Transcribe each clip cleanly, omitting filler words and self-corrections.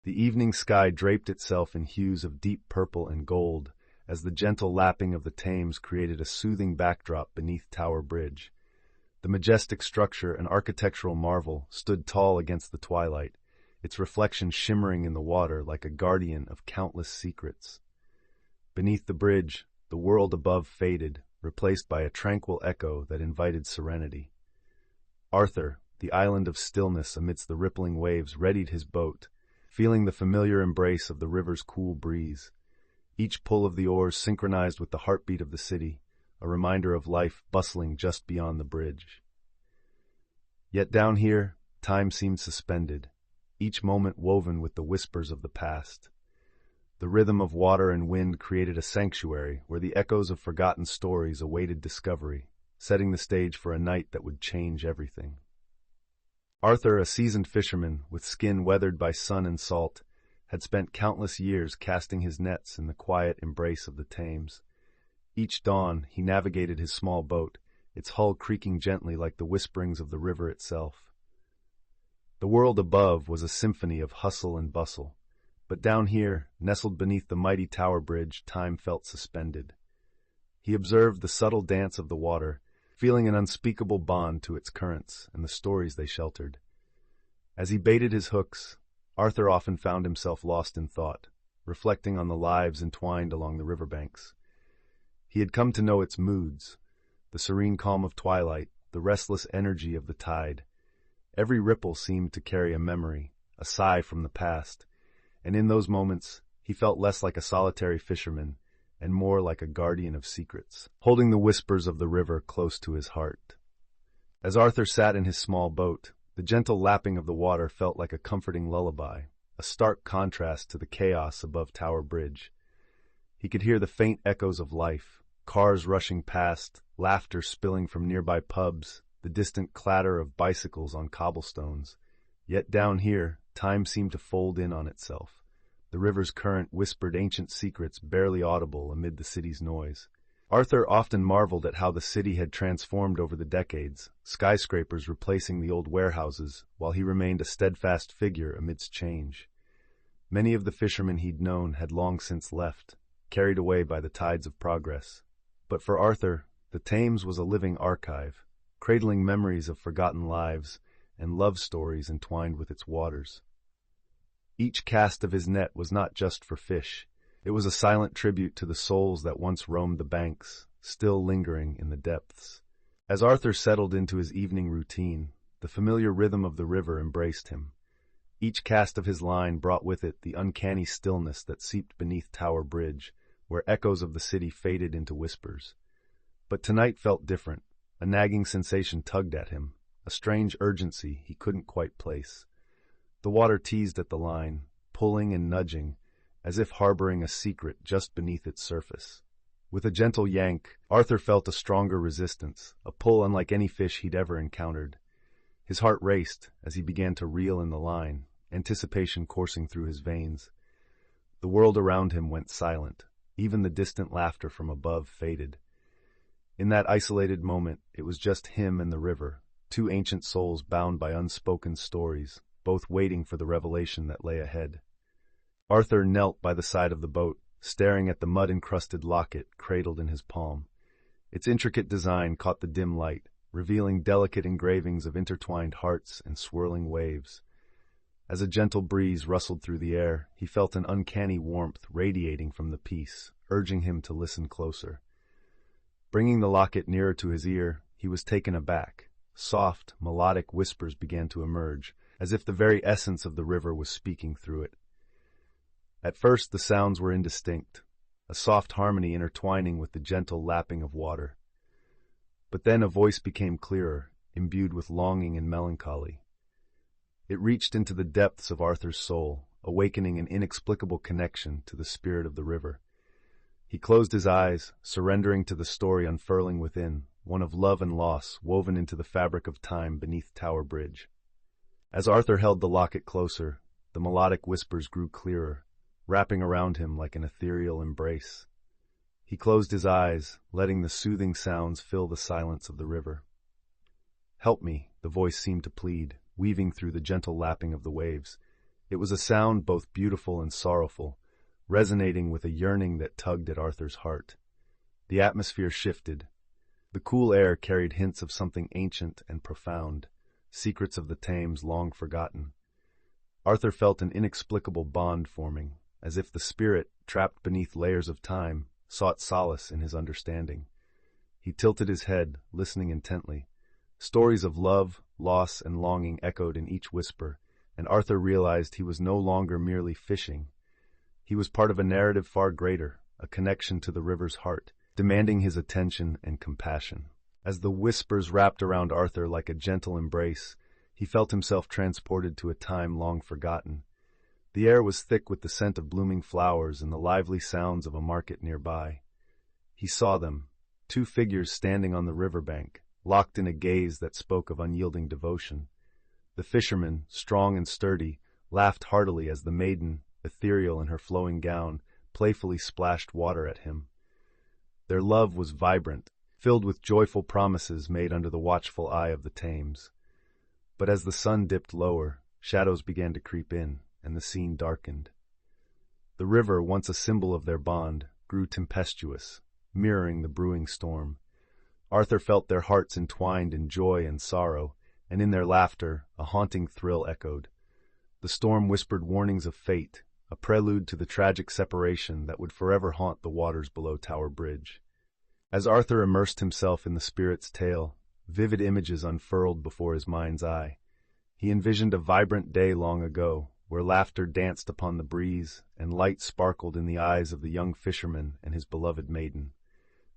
The evening sky draped itself in hues of deep purple and gold, as the gentle lapping of the Thames created a soothing backdrop beneath Tower Bridge. The majestic structure, an architectural marvel, stood tall against the twilight, its reflection shimmering in the water like a guardian of countless secrets. Beneath the bridge, the world above faded, replaced by a tranquil echo that invited serenity. Arthur, the island of stillness amidst the rippling waves, readied his boat, feeling the familiar embrace of the river's cool breeze. Each pull of the oars synchronized with the heartbeat of the city, a reminder of life bustling just beyond the bridge. Yet down here, time seemed suspended, each moment woven with the whispers of the past. The rhythm of water and wind created a sanctuary where the echoes of forgotten stories awaited discovery, setting the stage for a night that would change everything. Arthur, a seasoned fisherman with skin weathered by sun and salt, had spent countless years casting his nets in the quiet embrace of the Thames. Each dawn, he navigated his small boat, its hull creaking gently like the whisperings of the river itself. The world above was a symphony of hustle and bustle, but down here, nestled beneath the mighty Tower Bridge, time felt suspended. He observed the subtle dance of the water, feeling an unspeakable bond to its currents and the stories they sheltered. As he baited his hooks, Arthur often found himself lost in thought, reflecting on the lives entwined along the riverbanks. He had come to know its moods, the serene calm of twilight, the restless energy of the tide. Every ripple seemed to carry a memory, a sigh from the past, and in those moments he felt less like a solitary fisherman and more like a guardian of secrets, holding the whispers of the river close to his heart. As Arthur sat in his small boat, the gentle lapping of the water felt like a comforting lullaby, a stark contrast to the chaos above Tower Bridge. He could hear the faint echoes of life, cars rushing past, laughter spilling from nearby pubs, the distant clatter of bicycles on cobblestones. Yet down here, time seemed to fold in on itself. The river's current whispered ancient secrets barely audible amid the city's noise. Arthur often marveled at how the city had transformed over the decades, skyscrapers replacing the old warehouses, while he remained a steadfast figure amidst change. Many of the fishermen he'd known had long since left, carried away by the tides of progress. But for Arthur, the Thames was a living archive, cradling memories of forgotten lives and love stories entwined with its waters. Each cast of his net was not just for fish. It was a silent tribute to the souls that once roamed the banks, still lingering in the depths. As Arthur settled into his evening routine, the familiar rhythm of the river embraced him. Each cast of his line brought with it the uncanny stillness that seeped beneath Tower Bridge, where echoes of the city faded into whispers. But tonight felt different. A nagging sensation tugged at him, a strange urgency he couldn't quite place. The water teased at the line, pulling and nudging, as if harboring a secret just beneath its surface. With a gentle yank, Arthur felt a stronger resistance, a pull unlike any fish he'd ever encountered. His heart raced as he began to reel in the line, anticipation coursing through his veins. The world around him went silent. Even the distant laughter from above faded. In that isolated moment, it was just him and the river, two ancient souls bound by unspoken stories, both waiting for the revelation that lay ahead. Arthur knelt by the side of the boat, staring at the mud-encrusted locket cradled in his palm. Its intricate design caught the dim light, revealing delicate engravings of intertwined hearts and swirling waves. As a gentle breeze rustled through the air, he felt an uncanny warmth radiating from the piece, urging him to listen closer. Bringing the locket nearer to his ear, he was taken aback. Soft, melodic whispers began to emerge, as if the very essence of the river was speaking through it. At first the sounds were indistinct, a soft harmony intertwining with the gentle lapping of water. But then a voice became clearer, imbued with longing and melancholy. It reached into the depths of Arthur's soul, awakening an inexplicable connection to the spirit of the river. He closed his eyes, surrendering to the story unfurling within, one of love and loss woven into the fabric of time beneath Tower Bridge. As Arthur held the locket closer, the melodic whispers grew clearer, wrapping around him like an ethereal embrace. He closed his eyes, letting the soothing sounds fill the silence of the river. "Help me," the voice seemed to plead, weaving through the gentle lapping of the waves. It was a sound both beautiful and sorrowful, resonating with a yearning that tugged at Arthur's heart. The atmosphere shifted. The cool air carried hints of something ancient and profound, secrets of the Thames long forgotten. Arthur felt an inexplicable bond forming, as if the spirit, trapped beneath layers of time, sought solace in his understanding. He tilted his head, listening intently. Stories of love, loss, and longing echoed in each whisper, and Arthur realized he was no longer merely fishing. He was part of a narrative far greater, a connection to the river's heart, demanding his attention and compassion. As the whispers wrapped around Arthur like a gentle embrace, he felt himself transported to a time long forgotten. The air was thick with the scent of blooming flowers and the lively sounds of a market nearby. He saw them, two figures standing on the riverbank, locked in a gaze that spoke of unyielding devotion. The fisherman, strong and sturdy, laughed heartily as the maiden, ethereal in her flowing gown, playfully splashed water at him. Their love was vibrant, filled with joyful promises made under the watchful eye of the Thames. But as the sun dipped lower, shadows began to creep in, and the scene darkened. The river, once a symbol of their bond, grew tempestuous, mirroring the brewing storm. Arthur felt their hearts entwined in joy and sorrow, and in their laughter a haunting thrill echoed. The storm whispered warnings of fate, a prelude to the tragic separation that would forever haunt the waters below Tower Bridge. As Arthur immersed himself in the spirit's tale, vivid images unfurled before his mind's eye. He envisioned a vibrant day long ago, where laughter danced upon the breeze and light sparkled in the eyes of the young fisherman and his beloved maiden.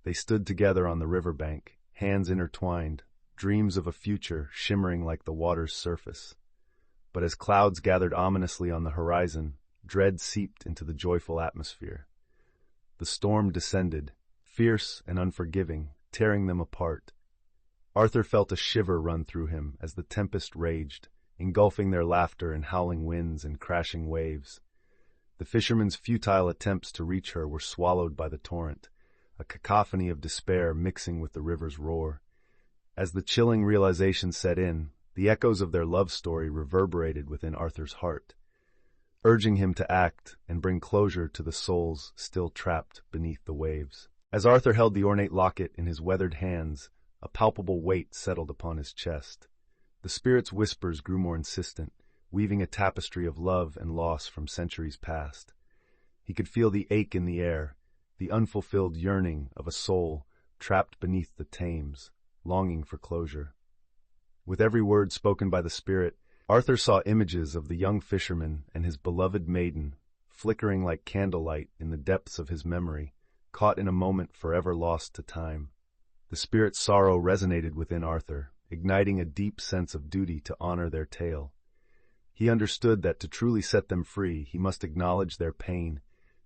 They stood together on the riverbank, hands intertwined, dreams of a future shimmering like the water's surface. But as clouds gathered ominously on the horizon, dread seeped into the joyful atmosphere. The storm descended, fierce and unforgiving, tearing them apart. Arthur felt a shiver run through him as the tempest raged, engulfing their laughter in howling winds and crashing waves. The fisherman's futile attempts to reach her were swallowed by the torrent, a cacophony of despair mixing with the river's roar. As the chilling realization set in, the echoes of their love story reverberated within Arthur's heart, urging him to act and bring closure to the souls still trapped beneath the waves. As Arthur held the ornate locket in his weathered hands, a palpable weight settled upon his chest. The spirit's whispers grew more insistent, weaving a tapestry of love and loss from centuries past. He could feel the ache in the air, the unfulfilled yearning of a soul trapped beneath the Thames, longing for closure. With every word spoken by the spirit, Arthur saw images of the young fisherman and his beloved maiden, flickering like candlelight in the depths of his memory, caught in a moment forever lost to time. The spirit's sorrow resonated within Arthur, igniting a deep sense of duty to honor their tale. He understood that to truly set them free, he must acknowledge their pain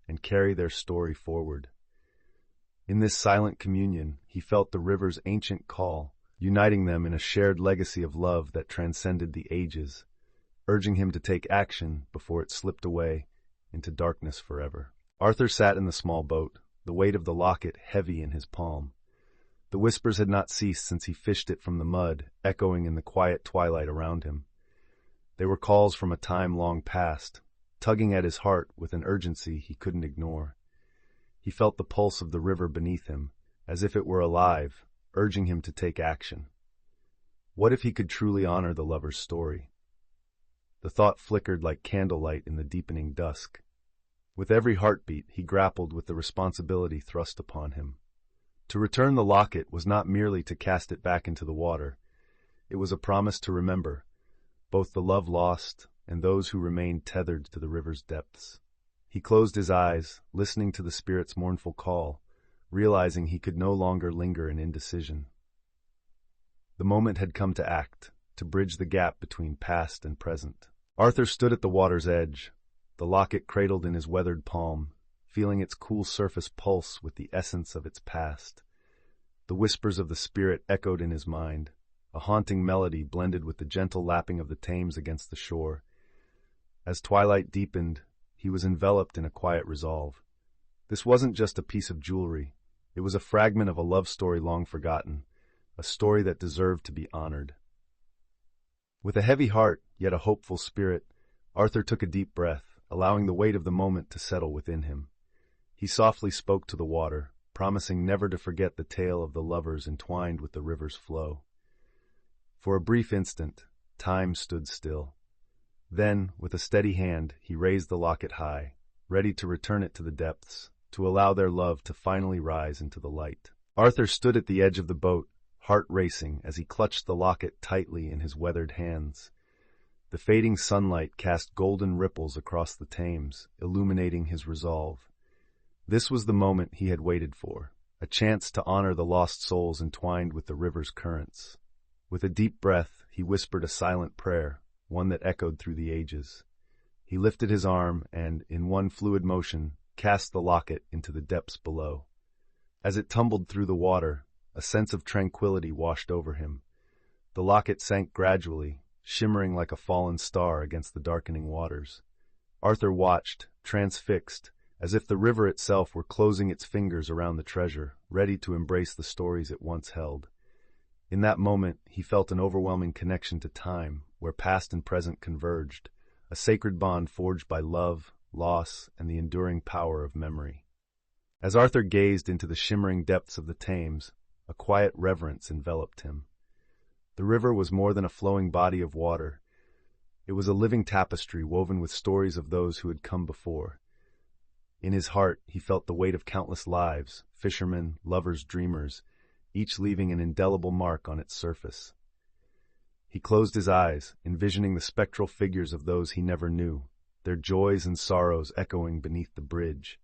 and carry their story forward. In this silent communion, he felt the river's ancient call, uniting them in a shared legacy of love that transcended the ages, urging him to take action before it slipped away into darkness forever. Arthur sat in the small boat, the weight of the locket heavy in his palm. The whispers had not ceased since he fished it from the mud, echoing in the quiet twilight around him. They were calls from a time long past, tugging at his heart with an urgency he couldn't ignore. He felt the pulse of the river beneath him, as if it were alive, urging him to take action. What if he could truly honor the lover's story? The thought flickered like candlelight in the deepening dusk. With every heartbeat, he grappled with the responsibility thrust upon him. To return the locket was not merely to cast it back into the water. It was a promise to remember, both the love lost and those who remained tethered to the river's depths. He closed his eyes, listening to the spirit's mournful call, realizing he could no longer linger in indecision. The moment had come to act, to bridge the gap between past and present. Arthur stood at the water's edge, the locket cradled in his weathered palm, feeling its cool surface pulse with the essence of its past. The whispers of the spirit echoed in his mind, a haunting melody blended with the gentle lapping of the Thames against the shore. As twilight deepened, he was enveloped in a quiet resolve. This wasn't just a piece of jewelry. It was a fragment of a love story long forgotten, a story that deserved to be honored. With a heavy heart, yet a hopeful spirit, Arthur took a deep breath, allowing the weight of the moment to settle within him. He softly spoke to the water, promising never to forget the tale of the lovers entwined with the river's flow. For a brief instant, time stood still. Then, with a steady hand, he raised the locket high, ready to return it to the depths, to allow their love to finally rise into the light. Arthur stood at the edge of the boat, heart racing as he clutched the locket tightly in his weathered hands. The fading sunlight cast golden ripples across the Thames, illuminating his resolve. This was the moment he had waited for, a chance to honor the lost souls entwined with the river's currents. With a deep breath, he whispered a silent prayer, one that echoed through the ages. He lifted his arm and, in one fluid motion, cast the locket into the depths below. As it tumbled through the water, a sense of tranquility washed over him. The locket sank gradually, shimmering like a fallen star against the darkening waters. Arthur watched, transfixed, as if the river itself were closing its fingers around the treasure, ready to embrace the stories it once held. In that moment, he felt an overwhelming connection to time, where past and present converged, a sacred bond forged by love, loss, and the enduring power of memory. As Arthur gazed into the shimmering depths of the Thames, a quiet reverence enveloped him. The river was more than a flowing body of water. It was a living tapestry woven with stories of those who had come before. In his heart, he felt the weight of countless lives, fishermen, lovers, dreamers, each leaving an indelible mark on its surface. He closed his eyes, envisioning the spectral figures of those he never knew, their joys and sorrows echoing beneath the bridge.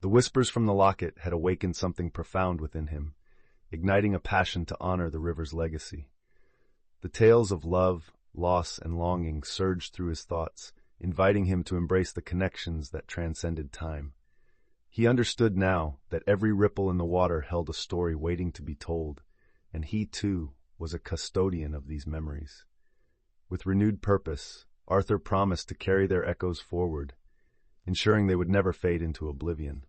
The whispers from the locket had awakened something profound within him, igniting a passion to honor the river's legacy. The tales of love, loss, and longing surged through his thoughts, inviting him to embrace the connections that transcended time. He understood now that every ripple in the water held a story waiting to be told, and he, too, was a custodian of these memories. With renewed purpose, Arthur promised to carry their echoes forward, ensuring they would never fade into oblivion.